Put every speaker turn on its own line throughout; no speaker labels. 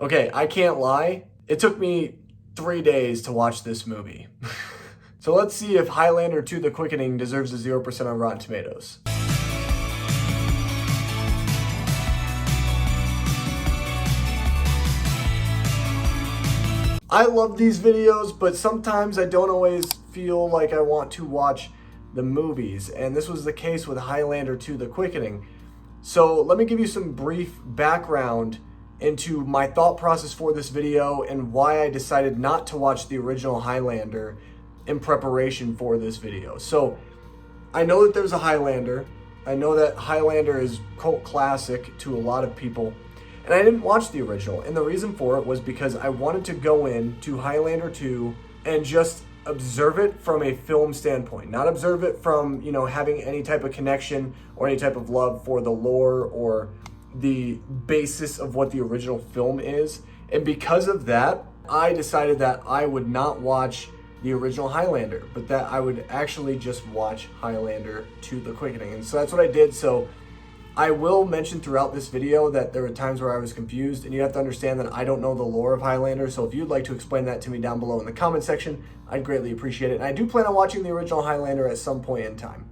Okay, I can't lie. It took me 3 days to watch this movie. So let's see if Highlander 2 The Quickening deserves a 0% on Rotten Tomatoes. I love these videos, but sometimes I don't always feel like I want to watch the movies, and this was the case with Highlander 2 The Quickening. So let me give you some brief background into my thought process for this video and why I decided not to watch the original Highlander in preparation for this video. So I know that there's a Highlander. I know that Highlander is cult classic to a lot of people. And I didn't watch the original. And the reason for it was because I wanted to go into Highlander 2 and just observe it from a film standpoint. Not observe it from, having any type of connection or any type of love for the lore or the basis of what the original film is. And because of that, I decided that I would not watch the original Highlander, but that I would actually just watch Highlander 2 The Quickening. And so that's what I did. So I will mention throughout this video that there were times where I was confused, and you have to understand that I don't know the lore of Highlander, so if you'd like to explain that to me down below in the comment section, I'd greatly appreciate it. And I do plan on watching the original Highlander at some point in time.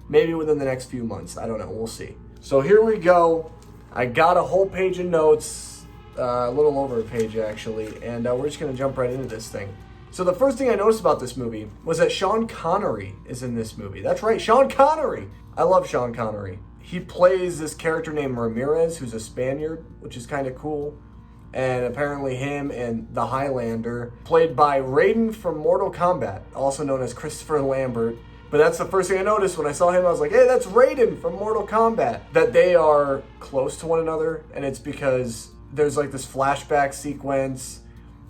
Maybe within the next few months. I don't know. We'll see. So here we go. I got a whole page of notes, a little over a page actually, and we're just going to jump right into this thing. So the first thing I noticed about this movie was that Sean Connery is in this movie. That's right, Sean Connery! I love Sean Connery. He plays this character named Ramirez, who's a Spaniard, which is kind of cool. And apparently him and the Highlander, played by Raiden from Mortal Kombat, also known as Christopher Lambert. But that's the first thing I noticed when I saw him. I was like, hey, that's Raiden from Mortal Kombat. That they are close to one another, and it's because there's like this flashback sequence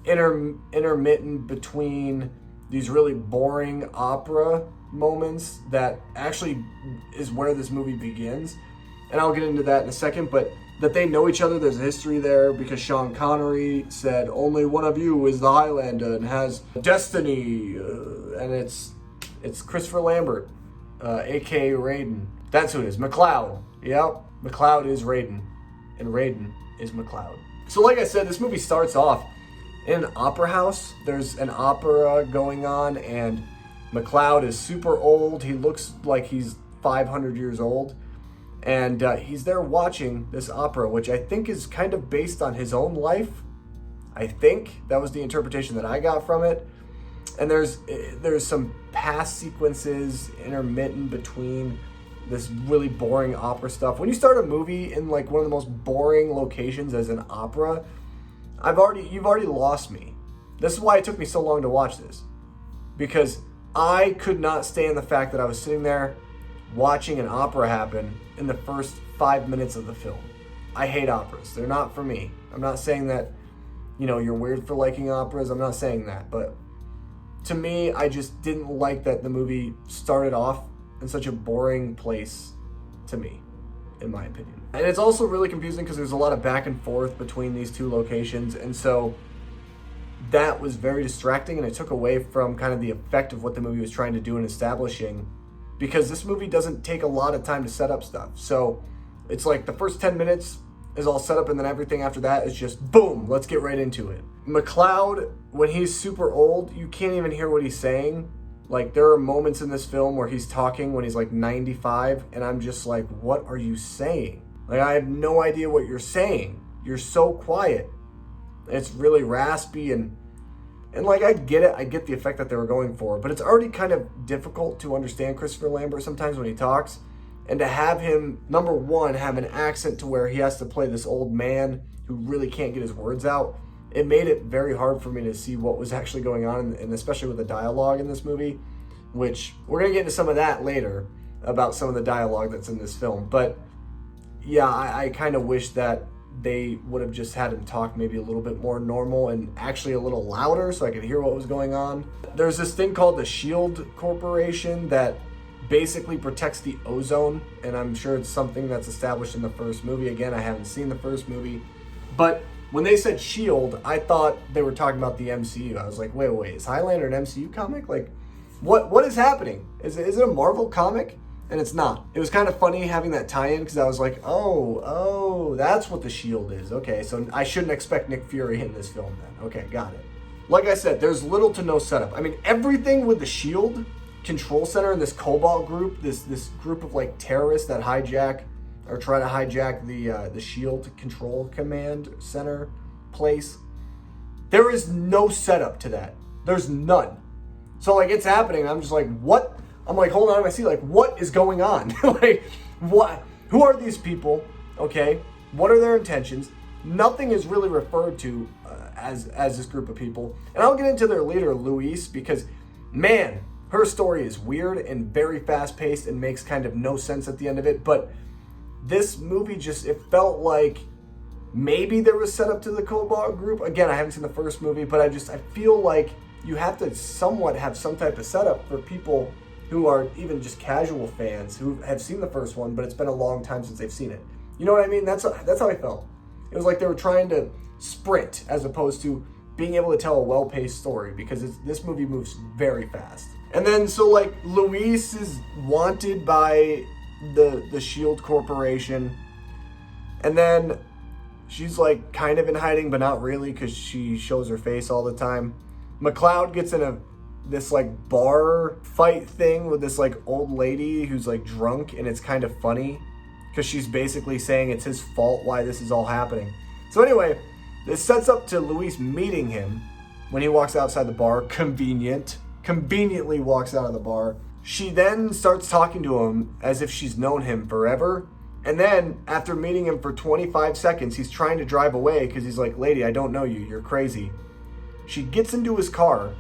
intermittent between these really boring opera moments that actually is where this movie begins. And I'll get into that in a second, but that they know each other, there's a history there because Sean Connery said, only one of you is the Highlander and has destiny. And it's Christopher Lambert, aka Raiden. That's who it is. McLeod. Yep. McLeod is Raiden. And Raiden is McLeod. So like I said, this movie starts off in an opera house. There's an opera going on, and McLeod is super old. He looks like he's 500 years old. And he's there watching this opera, which I think is kind of based on his own life. I think that was the interpretation that I got from it. And there's some past sequences intermittent between this really boring opera stuff. When you start a movie in like one of the most boring locations as an opera, you've already lost me. This is why it took me so long to watch this. Because I could not stand the fact that I was sitting there watching an opera happen in the first 5 minutes of the film. I hate operas. They're not for me. I'm not saying that, you're weird for liking operas. I'm not saying that. But to me, I just didn't like that the movie started off in such a boring place to me, in my opinion. And it's also really confusing because there's a lot of back and forth between these two locations. And so that was very distracting, and it took away from kind of the effect of what the movie was trying to do in establishing, because this movie doesn't take a lot of time to set up stuff. So it's like the first 10 minutes is all set up, and then everything after that is just boom, let's get right into it. McLeod, when he's super old, you can't even hear what he's saying. Like, there are moments in this film where he's talking when he's like 95, and I'm just like, what are you saying? Like, I have no idea what you're saying. You're so quiet. It's really raspy, and like, I get it. I get the effect that they were going for, but it's already kind of difficult to understand Christopher Lambert sometimes when he talks, and to have him, number one, have an accent to where he has to play this old man who really can't get his words out. It made it very hard for me to see what was actually going on, and especially with the dialogue in this movie, which we're going to get into some of that later about some of the dialogue that's in this film. But yeah, I kind of wish that they would have just had him talk maybe a little bit more normal and actually a little louder so I could hear what was going on. There's this thing called the Shield Corporation that basically protects the ozone, and I'm sure it's something that's established in the first movie. Again, I haven't seen the first movie, but when they said Shield, I thought they were talking about the MCU. I was like, wait, is Highlander an MCU comic? Like, what is happening? Is it a Marvel comic? And it's not. It was kind of funny having that tie-in because I was like, oh, that's what the Shield is. Okay, so I shouldn't expect Nick Fury in this film then. Okay, got it. Like I said, there's little to no setup. I mean, everything with the Shield Control Center and this Cobalt group, this group of like terrorists that hijack or try to hijack the Shield Control Command Center place. There is no setup to that. There's none. So like it's happening. I'm just like, what? I'm like, hold on, I see like, what is going on? Like, what? Who are these people? Okay, what are their intentions? Nothing is really referred to as this group of people. And I'll get into their leader, Luis, because man, her story is weird and very fast-paced and makes kind of no sense at the end of it. But this movie just, it felt like maybe there was set up to the Cobalt group. Again, I haven't seen the first movie, but I feel like you have to somewhat have some type of setup for people who are even just casual fans who have seen the first one, but it's been a long time since they've seen it. You know what I mean? That's how I felt. It was like they were trying to sprint as opposed to being able to tell a well-paced story, because this movie moves very fast. And then so like Luis is wanted by the Shield Corporation, and then she's like kind of in hiding, but not really because she shows her face all the time. McCloud gets in this like bar fight thing with this like old lady who's like drunk, and it's kind of funny because she's basically saying it's his fault why this is all happening. So anyway, this sets up to Luis meeting him when he walks outside the bar. Conveniently walks out of the bar. She then starts talking to him as if she's known him forever. And then after meeting him for 25 seconds, he's trying to drive away because he's like, lady, I don't know you. You're crazy. She gets into his car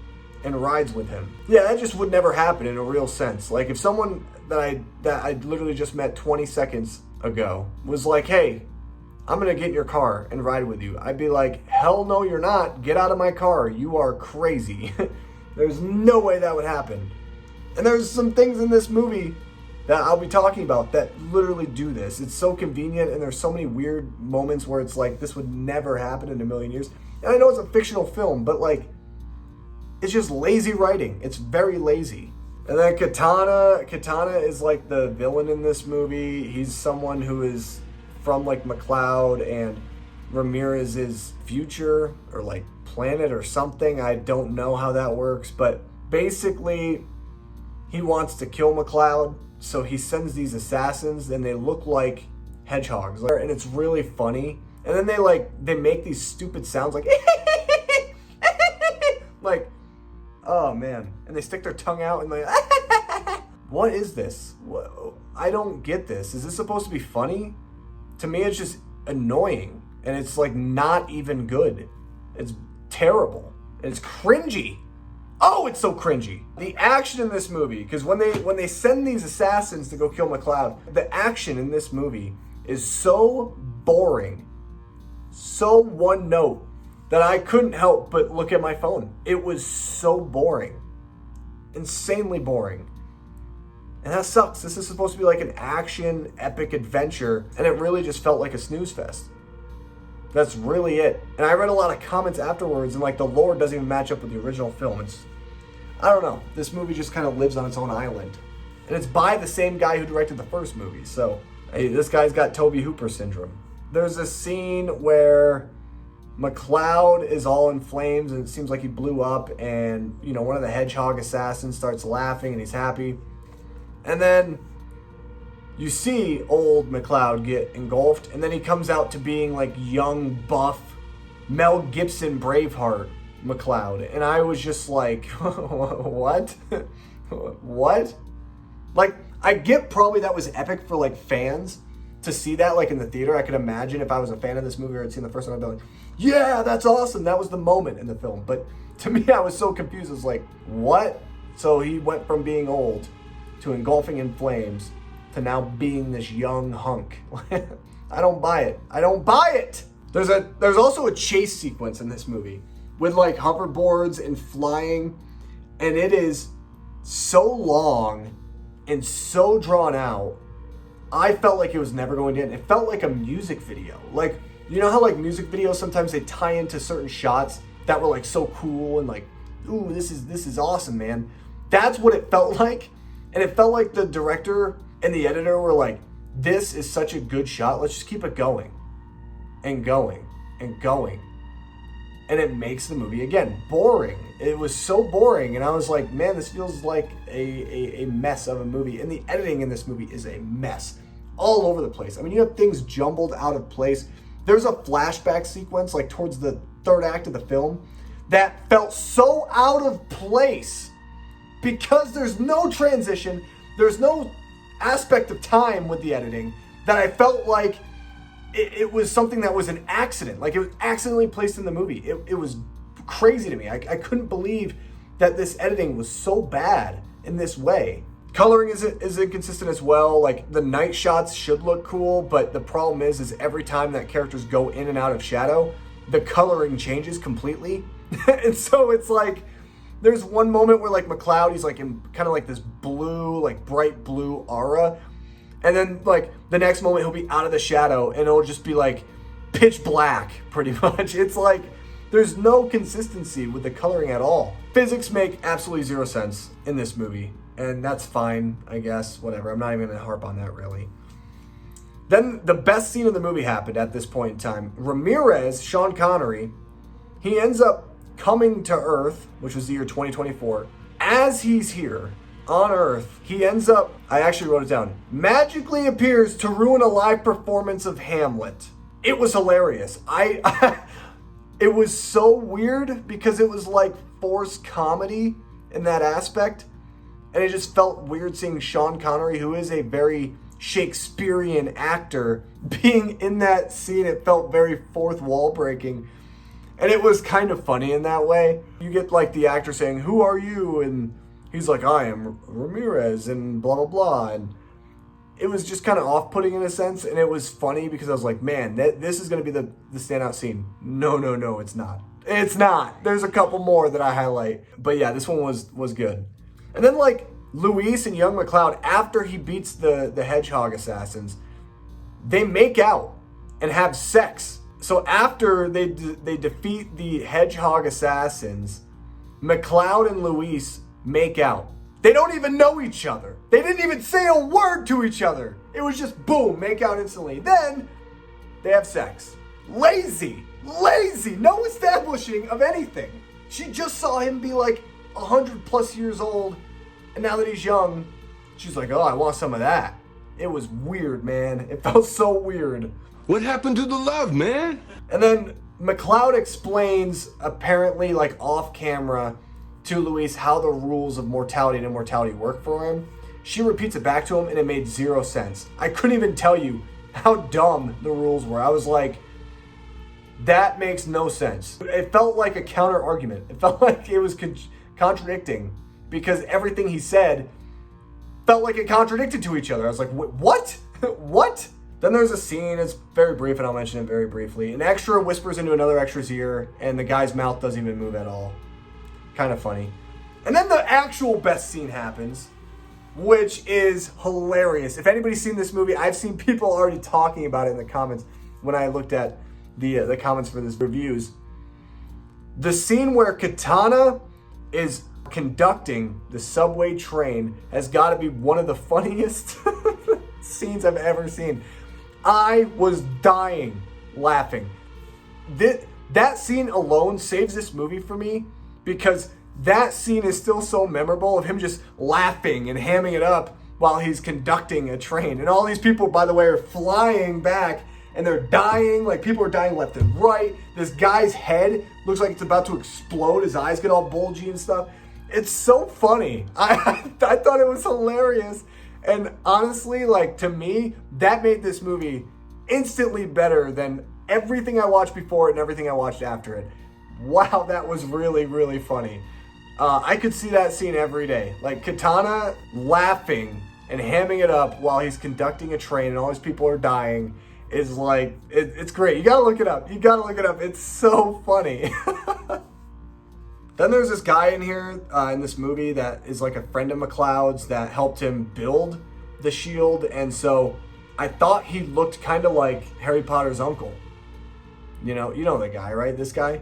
and rides with him. Yeah, that just would never happen in a real sense. Like if someone that I literally just met 20 seconds ago was like, hey, I'm gonna get in your car and ride with you, I'd be like, hell no you're not. Get out of my car. You are crazy. There's no way that would happen. And there's some things in this movie that I'll be talking about that literally do this. It's so convenient, and there's so many weird moments where it's like, this would never happen in a million years. And I know it's a fictional film, but like, it's just lazy writing. It's very lazy. And then Katana is like the villain in this movie. He's someone who is from like McCloud and Ramirez's future or like planet or something. I don't know how that works, but basically he wants to kill McCloud. So he sends these assassins, and they look like hedgehogs, and it's really funny. And then they make these stupid sounds like like, oh man, and they stick their tongue out and like what is this? I don't get this. Is this supposed to be funny? To me, it's just annoying, and it's like not even good. It's terrible, and it's cringy. Oh, it's so cringy. The action in this movie, because when they send these assassins to go kill McCloud, the action in this movie is so boring, so one note, that I couldn't help but look at my phone. It was so boring. Insanely boring. And that sucks. This is supposed to be like an action, epic adventure, and it really just felt like a snooze fest. That's really it. And I read a lot of comments afterwards, and like the lore doesn't even match up with the original film. I don't know. This movie just kind of lives on its own island. And it's by the same guy who directed the first movie. So, hey, this guy's got Toby Hooper syndrome. There's a scene where McCloud is all in flames, and it seems like he blew up, and you know, one of the hedgehog assassins starts laughing and he's happy. And then you see old McCloud get engulfed, and then he comes out to being like young, buff, Mel Gibson Braveheart McCloud. And I was just like, what? What? Like, I get probably that was epic for like fans to see that like in the theater. I could imagine if I was a fan of this movie or had seen the first one, I'd be like, yeah, that's awesome. That was the moment in the film. But to me, I was so confused. I was like, what? So he went from being old to engulfing in flames to now being this young hunk. I don't buy it. I don't buy it. There's also a chase sequence in this movie with like hoverboards and flying, and it is so long and so drawn out. I felt like it was never going to end. It felt like a music video. Like, you know how like music videos sometimes they tie into certain shots that were like so cool and like, ooh, this is awesome, man. That's what it felt like. And it felt like the director and the editor were like, this is such a good shot, let's just keep it going and going and going. And it makes the movie, again, boring. It was so boring, and I was like, man, this feels like a mess of a movie. And the editing in this movie is a mess. All over the place. I mean, you have things jumbled out of place. There's a flashback sequence, like towards the third act of the film, that felt so out of place because there's no transition, there's no aspect of time with the editing, that I felt like it was something that was an accident. Like it was accidentally placed in the movie. It was crazy to me. I couldn't believe that this editing was so bad in this way. Coloring is inconsistent as well. Like the night shots should look cool, but the problem is every time that characters go in and out of shadow, the coloring changes completely. And so it's like, there's one moment where like McCloud, he's like in kind of like this blue, like bright blue aura. And then like the next moment he'll be out of the shadow and it'll just be like pitch black pretty much. It's like, there's no consistency with the coloring at all. Physics make absolutely zero sense in this movie. And that's fine, I guess, whatever. I'm not even gonna harp on that really. Then the best scene of the movie happened at this point in time. Ramirez, Sean Connery, he ends up coming to Earth, which was the year 2024. As he's here on Earth, he ends up, I actually wrote it down, magically appears to ruin a live performance of Hamlet. It was hilarious. It was so weird because it was like forced comedy in that aspect. And it just felt weird seeing Sean Connery, who is a very Shakespearean actor, being in that scene. It felt very fourth wall breaking. And it was kind of funny in that way. You get like the actor saying, "Who are you?" And he's like, "I am Ramirez," and blah, blah, blah. And it was just kind of off-putting in a sense. And it was funny because I was like, man, this is going to be the standout scene. No, it's not. It's not. There's a couple more that I highlight. But yeah, this one was good. And then like Luis and young McCloud, after he beats the hedgehog assassins, they make out and have sex. So after they defeat the hedgehog assassins, McCloud and Luis make out. They don't even know each other. They didn't even say a word to each other. It was just boom, make out instantly. Then they have sex. Lazy, no establishing of anything. She just saw him be like 100+ years old, and now that he's young, she's like, oh, I want some of that. It was weird, man. It felt so weird.
What happened to the love, man?
And then McCloud explains, apparently like off camera, to Luis how the rules of mortality and immortality work for him. She repeats it back to him and it made zero sense. I couldn't even tell you how dumb the rules were. I was like, that makes no sense. It felt like a counter argument. It felt like it was contradicting because everything he said felt like it contradicted to each other. I was like, what? What? Then there's a scene, it's very brief and I'll mention it very briefly. An extra whispers into another extra's ear and the guy's mouth doesn't even move at all. Kind of funny. And then the actual best scene happens, which is hilarious. If anybody's seen this movie, I've seen people already talking about it in the comments when I looked at the comments for this reviews. The scene where Katana is conducting the subway train has got to be one of the funniest scenes I've ever seen. I was dying laughing. That scene alone saves this movie for me because that scene is still so memorable of him just laughing and hamming it up while he's conducting a train. And all these people, by the way, are flying back and they're dying. Like people are dying left and right. This guy's head looks like it's about to explode. His eyes get all bulgy and stuff. It's so funny. I thought it was hilarious. And honestly, like to me, that made this movie instantly better than everything I watched before it and everything I watched after it. Wow, that was really, really funny. I could see that scene every day. Like Katana laughing and hamming it up while he's conducting a train and all these people are dying is like, it's great. You gotta look it up. It's so funny. Then there's this guy in here in this movie that is like a friend of McCloud's that helped him build the shield. And so I thought he looked kind of like Harry Potter's uncle. You know the guy, right? This guy.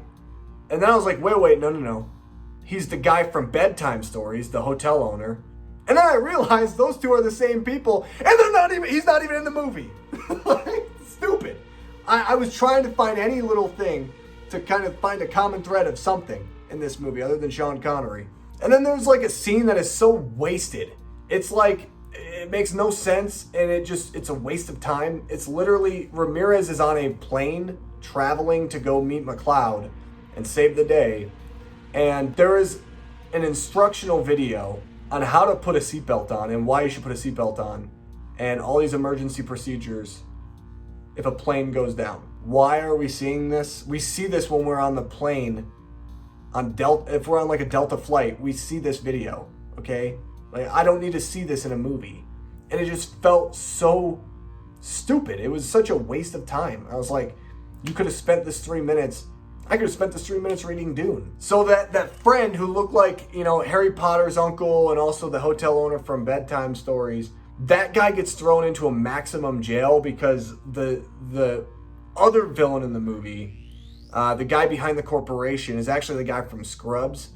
And then I was like, wait, no. He's the guy from Bedtime Stories, the hotel owner. And then I realized those two are the same people, and he's not even in the movie. Like, stupid. I was trying to find any little thing to kind of find a common thread of something in this movie other than Sean Connery. And then there's like a scene that is so wasted. It's like, it makes no sense, and it's a waste of time. It's literally, Ramirez is on a plane traveling to go meet McLeod and save the day. And there is an instructional video on how to put a seatbelt on and why you should put a seatbelt on and all these emergency procedures if a plane goes down. Why are we seeing this? We see this when we're on the plane if we're on like a Delta flight, we see this video, okay? Like, I don't need to see this in a movie. And it just felt so stupid. It was such a waste of time. I was like, you could have spent this 3 minutes. I could have spent this 3 minutes reading Dune. So that friend who looked like, Harry Potter's uncle and also the hotel owner from Bedtime Stories, that guy gets thrown into a maximum jail because the other villain in the movie, the guy behind the corporation, is actually the guy from Scrubs.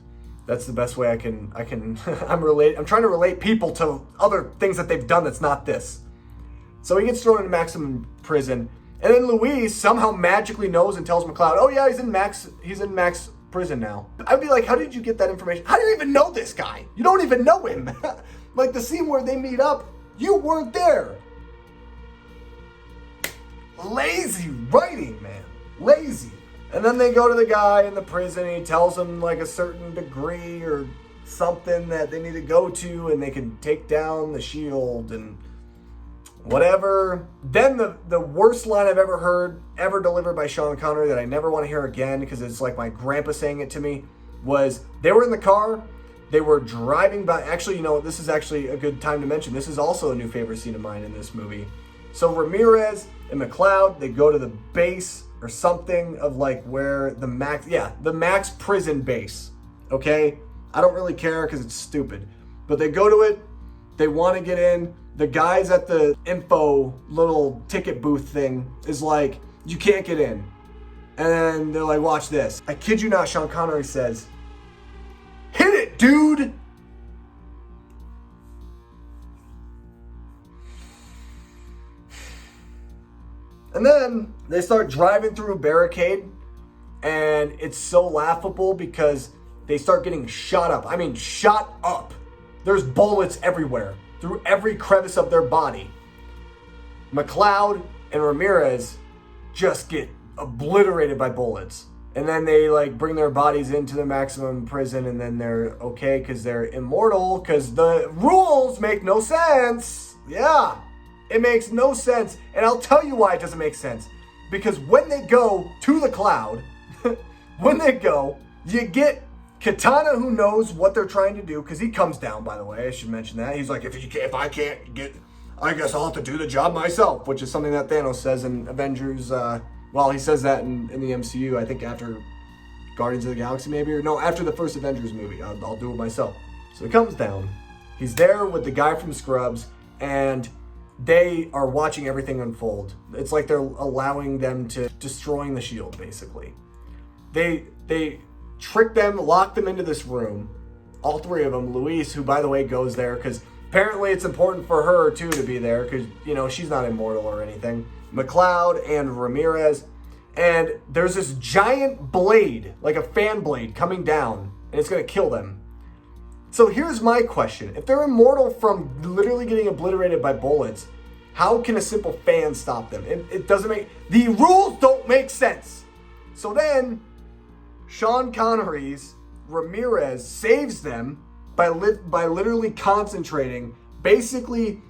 That's the best way I can I'm trying to relate people to other things that they've done that's not this. So he gets thrown into maximum prison. And then Louise somehow magically knows and tells McLeod, oh yeah, he's in max prison now. I'd be like, how did you get that information? How do you even know this guy? You don't even know him. Like the scene where they meet up, you weren't there. Lazy writing, man. Lazy. And then they go to the guy in the prison and he tells them like a certain degree or something that they need to go to and they can take down the shield and whatever. Then the worst line I've ever heard, ever delivered by Sean Connery that I never want to hear again because it's like my grandpa saying it to me, was they were in the car, they were driving by. Actually, this is actually a good time to mention. This is also a new favorite scene of mine in this movie. So Ramirez and McLeod, they go to the base or something of like where the Max prison base, okay? I don't really care because it's stupid. But they go to it, they want to get in. The guys at the info little ticket booth thing is like, you can't get in. And then they're like, watch this. I kid you not, Sean Connery says, hit it, dude! And then they start driving through a barricade, and it's so laughable because they start getting shot up. I mean, shot up. There's bullets everywhere, through every crevice of their body. McLeod and Ramirez just get obliterated by bullets. And then they bring their bodies into the maximum prison, and then they're okay because they're immortal because the rules make no sense. Yeah. It makes no sense, and I'll tell you why it doesn't make sense. Because when they go to the cloud, you get Katana, who knows what they're trying to do, because he comes down, by the way, I should mention that. He's like, if I can't get, I guess I'll have to do the job myself, which is something that Thanos says in Avengers, he says that in the MCU, I think after Guardians of the Galaxy maybe, or no, after the first Avengers movie, I'll do it myself. So he comes down, he's there with the guy from Scrubs, and they are watching everything unfold. It's like they're allowing them to destroying the shield, basically. They trick them, lock them into this room. All three of them. Louise, who by the way goes there because apparently it's important for her too to be there because she's not immortal or anything. McLeod and Ramirez, and there's this giant blade, like a fan blade, coming down, and it's gonna kill them. So here's my question. If they're immortal from literally getting obliterated by bullets, how can a simple fan stop them? It doesn't make... The rules don't make sense. So then, Sean Connery's Ramirez saves them by literally concentrating, basically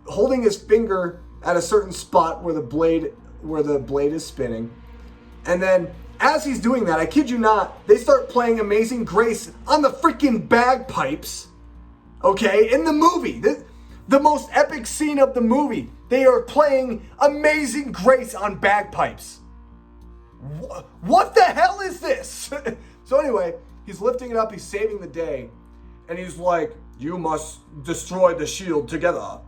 holding his finger at a certain spot where the blade is spinning. And then as he's doing that, I kid you not, they start playing Amazing Grace on the freaking bagpipes, okay, in the movie. The most epic scene of the movie. They are playing Amazing Grace on bagpipes. What the hell is this? So anyway, he's lifting it up, he's saving the day, and he's like, you must destroy the shield together.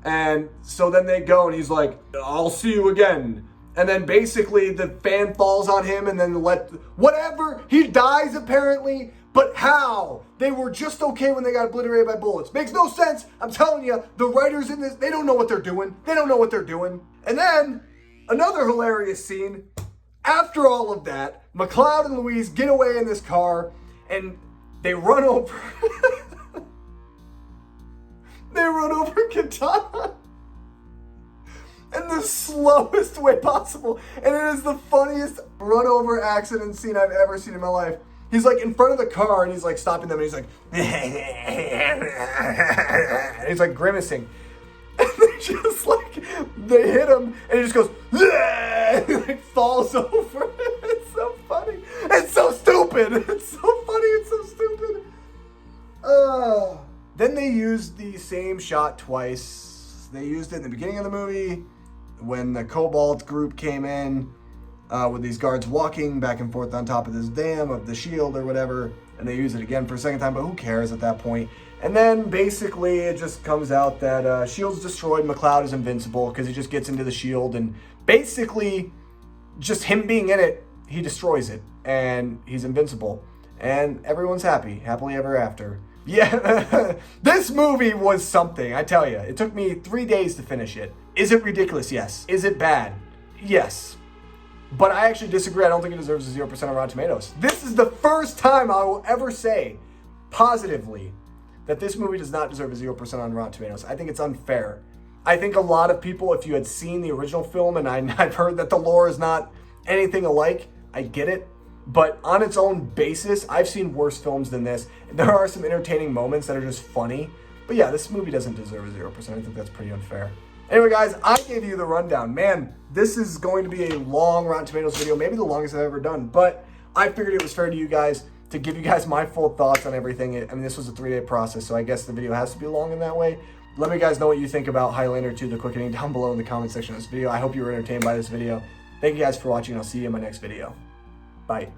And so then they go, and he's like, I'll see you again. And then basically the fan falls on him and then whatever, he dies apparently, But how? They were just okay when they got obliterated by bullets. Makes no sense. I'm telling you, the writers in this, they don't know what they're doing. They don't know what they're doing. And then, another hilarious scene. After all of that, McCloud and Louise get away in this car, and they run over... they run over Katana in the slowest way possible. And it is the funniest run-over accident scene I've ever seen in my life. He's like in front of the car and he's like stopping them and he's like, and he's like grimacing. And they just like, they hit him and he just goes, and he like falls over. It's so funny. It's so stupid. It's so funny. It's so stupid. Then they used the same shot twice. They used it in the beginning of the movie when the Cobalt group came in. With these guards walking back and forth on top of this dam of the shield or whatever, and they use it again for a second time, but who cares at that point? And then basically it just comes out that shield's destroyed, McCloud is invincible because he just gets into the shield, and basically just him being in it, he destroys it, and he's invincible, and everyone's happy, happily ever after. Yeah, this movie was something, I tell you. It took me 3 days to finish it. Is it ridiculous? Yes. Is it bad? Yes. But I actually disagree. I don't think it deserves a 0% on Rotten Tomatoes. This is the first time I will ever say positively that this movie does not deserve a 0% on Rotten Tomatoes. I think it's unfair. I think a lot of people, if you had seen the original film, and I've heard that the lore is not anything alike, I get it. But on its own basis, I've seen worse films than this. There are some entertaining moments that are just funny. But yeah, this movie doesn't deserve a 0%. I think that's pretty unfair. Anyway, guys, I gave you the rundown. Man, this is going to be a long Rotten Tomatoes video, maybe the longest I've ever done, but I figured it was fair to you guys to give you guys my full thoughts on everything. I mean, this was a 3-day process, so I guess the video has to be long in that way. Let me guys know what you think about Highlander 2, The Quickening, down below in the comment section of this video. I hope you were entertained by this video. Thank you guys for watching, and I'll see you in my next video. Bye.